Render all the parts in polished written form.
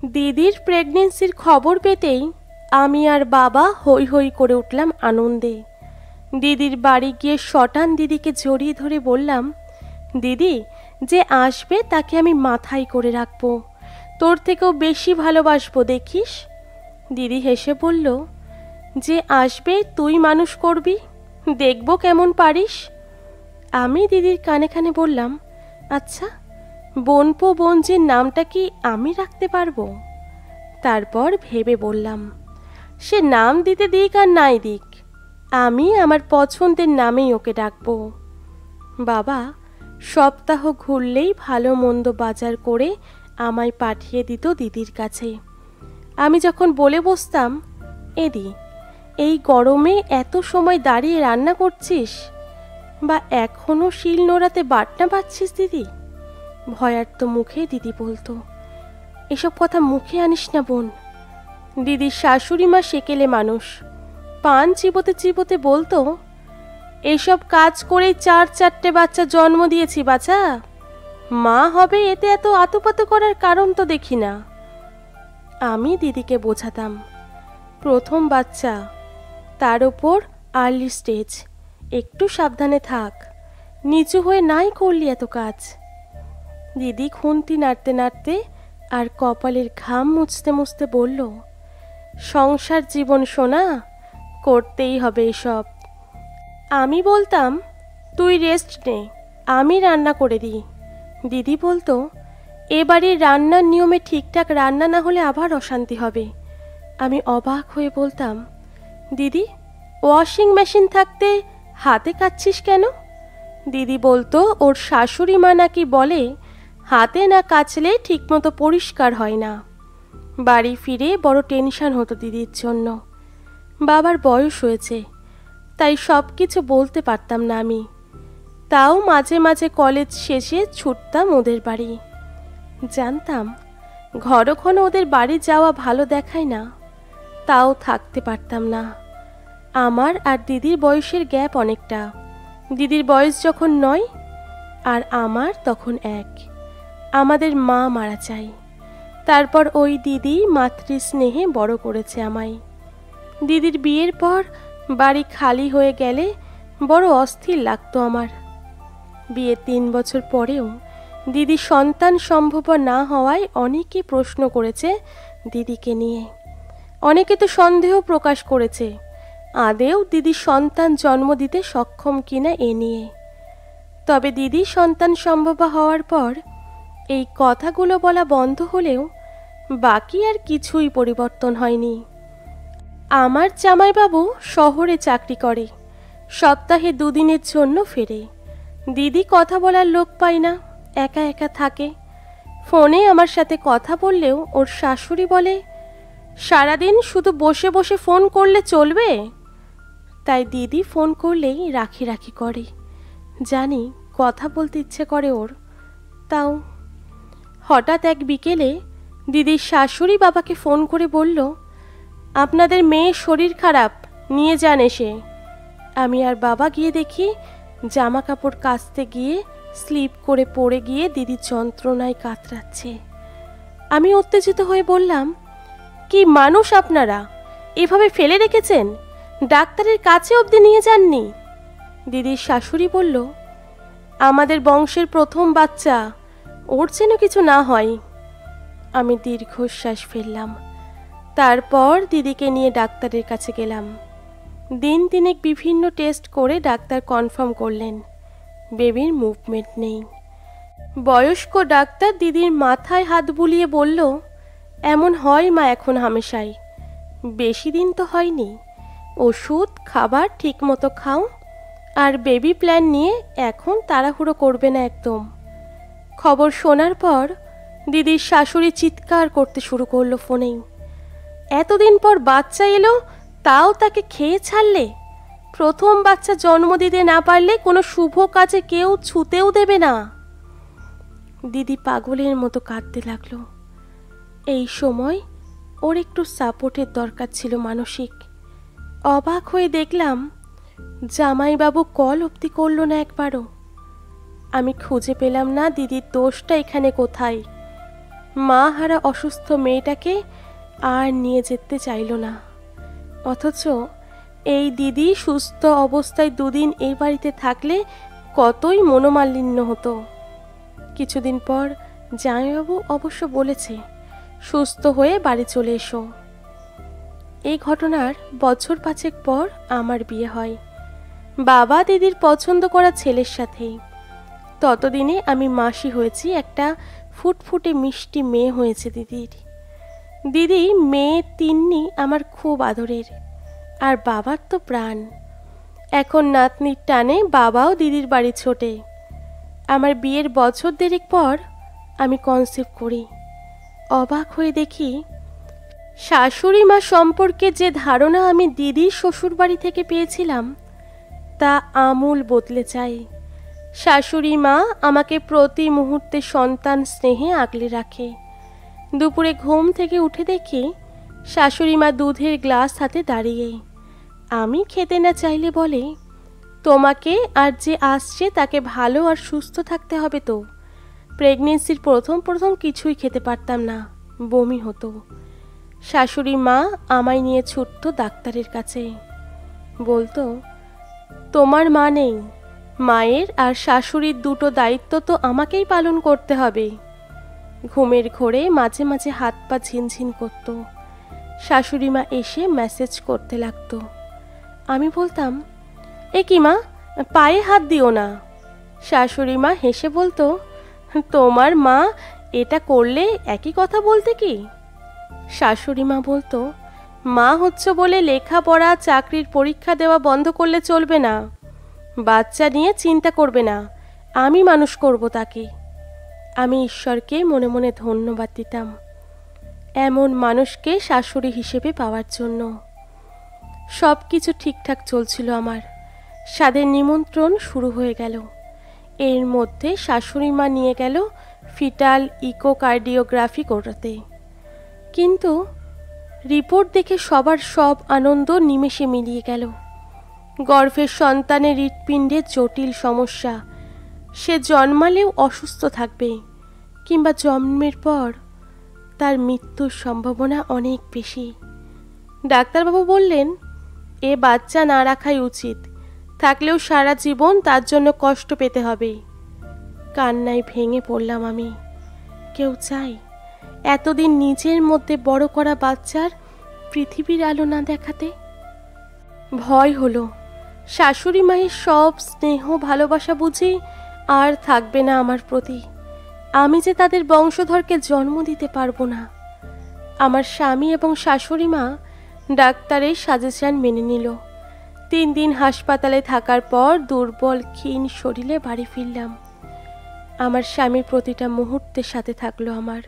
দিদির প্রেগনেন্সির খবর পেতেই আমি আর বাবা হৈ হৈ করে উঠলাম আনন্দে। দিদির বাড়ি গিয়ে শটান দিদিকে জড়িয়ে ধরে বললাম, দিদি, যে আসবে তাকে আমি মাথায় করে রাখবো, তোর থেকেও বেশি ভালোবাসবো, দেখিস। দিদি হেসে বলল, যে আসবে তুই মানুষ করবি, দেখবো কেমন পারিস। আমি দিদির কানে কানে বললাম, আচ্ছা, বনপো বনজির নামটা কি আমি রাখতে পারবো? তারপর ভেবে বললাম, সে নাম দিতে দিক আর নাই দিক, আমি আমার পছন্দের নামেই ওকে ডাকবো। বাবা সপ্তাহ ঘুরলেই ভালো মন্দ বাজার করে আমায় পাঠিয়ে দিত দিদির কাছে। আমি যখন বলে বসতাম, এদি, এই গরমে এত সময় দাঁড়িয়ে রান্না করছিস, বা এখনও শিল নোড়াতে বাটনা বাজছিস দিদি, ভয়ার্ত মুখে দিদি বলতো, এসব কথা মুখে আনিস না বোন। দিদির শাশুড়ি মা সেকেলে মানুষ, পান চিবোতে চিবোতে বলতো, এসব কাজ করেই 4 বাচ্চা জন্ম দিয়েছি বাছা, মা হবে এতে এত আতুপাতু করার কারণ তো দেখি না। আমি দিদিকে বোঝাতাম, প্রথম বাচ্চা, তার ওপর আর্লি স্টেজ, একটু সাবধানে থাক, নিচু হয়ে নাই করলি এত কাজ। দিদি খুন্তি নাড়তে নাড়তে আর কপালের ঘাম মুছতে মুছতে বলল, সংসার জীবন সোনা, করতেই হবে এসব। আমি বলতাম, তুই রেস্ট নে, আমি রান্না করে দিই। দিদি বলতো, এবারে রান্নার নিয়মে ঠিকঠাক রান্না না হলে আবার অশান্তি হবে। আমি অবাক হয়ে বলতাম, দিদি, ওয়াশিং মেশিন থাকতে হাতে কাচ্ছিস কেন? দিদি বলতো, ওর শাশুড়ি মা নাকি বলে, হাতে না কাচলে ঠিকমতো পরিষ্কার হয় না। বাড়ি ফিরে বড় টেনশন হতো দিদির জন্য। বাবার বয়স হয়েছে, তাই সব কিছু বলতে পারতাম না আমি। তাও মাঝে মাঝে কলেজ শেষে ছুটতাম ওদের বাড়ি। জানতাম ঘনক্ষণ ওদের বাড়ি যাওয়া ভালো দেখায় না, তাও থাকতে পারতাম না। আমার আর দিদির বয়সের গ্যাপ অনেকটা। দিদির বয়স যখন 9 আর আমার তখন 1। আমাদের মা মারা যায়, তারপর ওই দিদি মাতৃস্নেহে বড় করেছে আমায়। দিদির বিয়ের পর বাড়ি খালি হয়ে গেলে বড় অস্থির লাগতো আমার। বিয়ের 3 বছর পরেও দিদি সন্তান সম্ভব না হওয়ায় অনেকে প্রশ্ন করেছে দিদিকে নিয়ে। অনেকে তো সন্দেহ প্রকাশ করেছে আদেও দিদি সন্তান জন্ম দিতে সক্ষম কিনা এ নিয়ে। তবে দিদি সন্তান সম্ভব হওয়ার পর এই কথাগুলো বলা বন্ধ হলেও বাকি আর কিছুই পরিবর্তন হয়নি। আমার জামাইবাবু শহরে চাকরি করে, সপ্তাহে 2 দিনের জন্য ফেরে। দিদি কথা বলার লোক পায় না, একা একা থাকে। ফোনে আমার সাথে কথা বললেও ওর শাশুড়ি বলে, সারাদিন শুধু বসে বসে ফোন করলে চলবে? তাই দিদি ফোন করলেই রাখি রাখি করে। জানি কথা বলতে ইচ্ছে করে ওর, তাও। হঠাৎ এক বিকেলে দিদির শাশুড়ি বাবাকে ফোন করে বলল, আপনাদের মেয়ের শরীর খারাপ, নিয়ে যান এসে। আমি আর বাবা গিয়ে দেখি জামা কাপড় কাচতে গিয়ে স্লিপ করে পড়ে গিয়ে দিদি যন্ত্রণায় কাতরাচ্ছে। আমি উত্তেজিত হয়ে বললাম, কি মানুষ আপনারা, এভাবে ফেলে রেখেছেন? ডাক্তারের কাছে অবধি নিয়ে যাননি? দিদির শাশুড়ি বলল, আমাদের বংশের প্রথম বাচ্চা, ওর যেন কিছু না হয়। আমি দীর্ঘশ্বাস ফেললাম। তারপর দিদিকে নিয়ে ডাক্তারের কাছে গেলাম। দিন তিনেক বিভিন্ন টেস্ট করে ডাক্তার কনফার্ম করলেন বেবির মুভমেন্ট নেই। বয়স্ক ডাক্তার দিদির মাথায় হাত বুলিয়ে বলল, এমন হয় মা এখন হামেশাই, বেশি দিন তো হয়নি, ওষুধ খাবার ঠিক মতো খাও, আর বেবি প্ল্যান নিয়ে এখন তাড়াহুড়ো করবে না একদম। খবর শোনার পর দিদির শাশুড়ি চিৎকার করতে শুরু করলো ফোনেই, এতদিন পর বাচ্চা এলো, তাও তাকে খেয়ে ছাড়লে? প্রথম বাচ্চা জন্ম দিতে না পারলে কোনো শুভ কাজে কেউ ছুতেও দেবে না। দিদি পাগলের মতো কাঁদতে লাগলো। এই সময় ওর একটু সাপোর্টের দরকার ছিল, মানসিক। অবাক হয়ে দেখলাম জামাইবাবু কল অবধি করলো না একবারও। আমি খুঁজে পেলাম না দিদির দোষটা এখানে কোথায়। মা হারা অসুস্থ মেয়েটাকে আর নিয়ে যেতে চাইল না। অথচ এই দিদি সুস্থ অবস্থায় দুদিন এই বাড়িতে থাকলে কতই মনোমালিন্য হতো। কিছুদিন পর জামাইবাবু অবশ্য বলেছে সুস্থ হয়ে বাড়ি চলে এসো। এই ঘটনার বছর 5 পর আমার বিয়ে হয় বাবা দিদির পছন্দ করা ছেলের সাথেই। ততদিনে আমি মাসি হয়েছি, একটা ফুটফুটে মিষ্টি মেয়ে হয়েছে দিদির। দিদি মেয়ে তিন্নি আমার খুব আদরের, আর বাবার তো প্রাণ। এখন নাতনির টানে বাবাও দিদির বাড়ি ছোটে। আমার বিয়ের বছর 1.5 পর আমি কনসিভ করি। অবাক হয়ে দেখি শাশুড়ি মা সম্পর্কে যে ধারণা আমি দিদির শ্বশুর বাড়ি থেকে পেয়েছিলাম তা আমূল বদলে যায়। শাশুড়ি মা আমাকে প্রতি মুহূর্তে সন্তান স্নেহে আগলে রাখে। দুপুরে ঘুম থেকে উঠে দেখি শাশুড়ি মা দুধের গ্লাস হাতে দাঁড়িয়ে। আমি খেতে না চাইলে বলে, তোমাকে আর যে আসছে তাকে ভালো আর সুস্থ থাকতে হবে তো। প্রেগনেন্সির প্রথম কিছুই খেতে পারতাম না, বমি হতো। শাশুড়ি মা আমায় নিয়ে ছুটতো ডাক্তারের কাছে, বলতো তোমার মা নেই, মায়ের আর শাশুড়ির দুটো দায়িত্ব তো আমাকেই পালন করতে হবে। ঘুমের ঘোরে মাঝে মাঝে হাত পা ঝিনঝিন করত। শাশুড়ি মা এসে মেসেজ করতে লাগতো। আমি বলতাম, এ কি মা, পায়ে হাত দিও না। শাশুড়ি মা হেসে বলতো, তোমার মা এটা করলে একই কথা বলতে কি। শাশুড়ি মা বলতো, মা হচ্ছে বলে লেখাপড়া চাকরির পরীক্ষা দেওয়া বন্ধ করলে চলবে না। বাচ্চা নিয়ে চিন্তা করবে না, আমি মানুষ করব তাকে। আমি ঈশ্বরকে মনে মনে ধন্যবাদ দিতাম এমন মানুষকে শাশুড়ি হিসেবে পাওয়ার জন্য। সব কিছু ঠিকঠাক চলছিল আমার। স্বাদের নিমন্ত্রণ শুরু হয়ে গেল। এর মধ্যে শাশুড়ি মা নিয়ে গেল ফিটাল ইকোকার্ডিওগ্রাফি করাতে। কিন্তু রিপোর্ট দেখে সবার সব আনন্দ নিমেষে মিলিয়ে গেল। গর্ভের সন্তানের হৃৎপিণ্ডে জটিল সমস্যা, সে জন্মালেও অসুস্থ থাকবে, কিংবা জন্মের পর তার মৃত্যুর সম্ভাবনা অনেক বেশি। ডাক্তারবাবু বললেন, এ বাচ্চা না রাখাই উচিত, থাকলেও সারা জীবন তার জন্য কষ্ট পেতে হবে। কান্নায় ভেঙে পড়লাম আমি। কেউ চায় এতদিন নিজের মধ্যে বড় করা বাচ্চার পৃথিবীর আলো না দেখাতে? ভয় হলো শাশুড়ি মায়ের সব স্নেহ ভালোবাসা বুঝি আর থাকবে না আমার প্রতি। আমি যে তাদের বংশধরকে জন্ম দিতে পারবো না। আমার স্বামী এবং শাশুড়ি মা ডাক্তারের সাজেশন মেনে নিল। 3 দিন হাসপাতালে থাকার পর দুর্বল ক্ষীণ শরীরে বাড়ি ফিরলাম। আমার স্বামী প্রতিটা মুহূর্তের সাথে থাকলো আমার।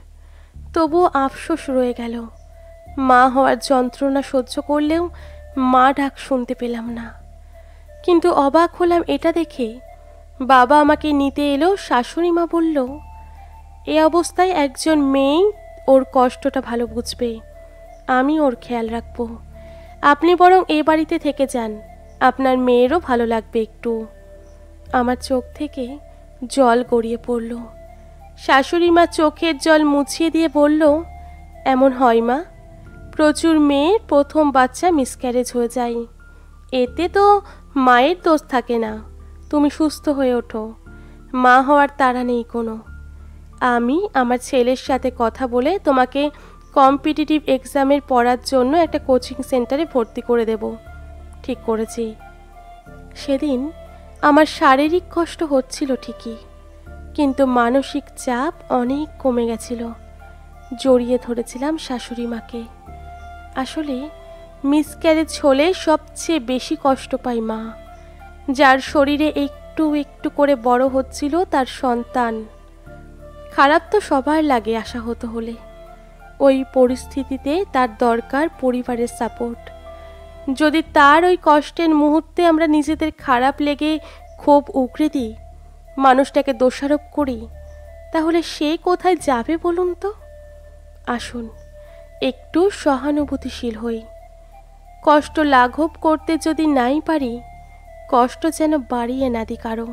তবুও আফসোস রয়ে গেল। মা হওয়ার যন্ত্রণা সহ্য করলেও মা ডাক শুনতে পেলাম না। কিন্তু অবাক হলাম এটা দেখে, বাবা আমাকে নিতে এলো। শাশুড়ি মা বলল, এ অবস্থায় একজন মেয়ে ওর কষ্টটা ভালো বুঝবে, আমি ওর খেয়াল রাখবো। আপনি বরং এ বাড়িতে থেকে যান, আপনার মেয়েরও ভালো লাগবে একটু। আমার চোখ থেকে জল গড়িয়ে পড়ল। শাশুড়ি মা চোখের জল মুছিয়ে দিয়ে বলল, এমন হয় মা, প্রচুর মেয়ের প্রথম বাচ্চা মিসক্যারেজ হয়ে যায়, এতে তো মায়ের দোষ থাকে না। তুমি সুস্থ হয়ে ওঠো, মা হওয়ার তাড়া নেই কোনো। আমি আমার ছেলের সাথে কথা বলে তোমাকে কম্পিটিটিভ এক্সামের পড়ার জন্য একটা কোচিং সেন্টারে ভর্তি করে দেব, ঠিক করেছি। সেদিন আমার শারীরিক কষ্ট হচ্ছিল ঠিকই, কিন্তু মানসিক চাপ অনেক কমে গেছিল। জড়িয়ে ধরেছিলাম শাশুড়ি মাকে। আসলে মিসক্যারেজ হলে সবচেয়ে বেশি কষ্ট পায় মা, যার শরীরে একটু একটু করে বড় হচ্ছিল তার সন্তান। খারাপ তো সবার লাগে আশাহত হলে। ওই পরিস্থিতিতে তার দরকার পরিবারের সাপোর্ট। যদি তার ওই কষ্টের মুহূর্তে আমরা নিজেদের খারাপ লেগে ক্ষোভ উগরে দিই, মানুষটাকে দোষারোপ করি, তাহলে সে কোথায় যাবে বলুন তো? আসুন একটু সহানুভূতিশীল হই। কষ্ট লাঘব করতে যদি নাই পারি, কষ্ট যেন বাড়িয়ে না দিই কারো।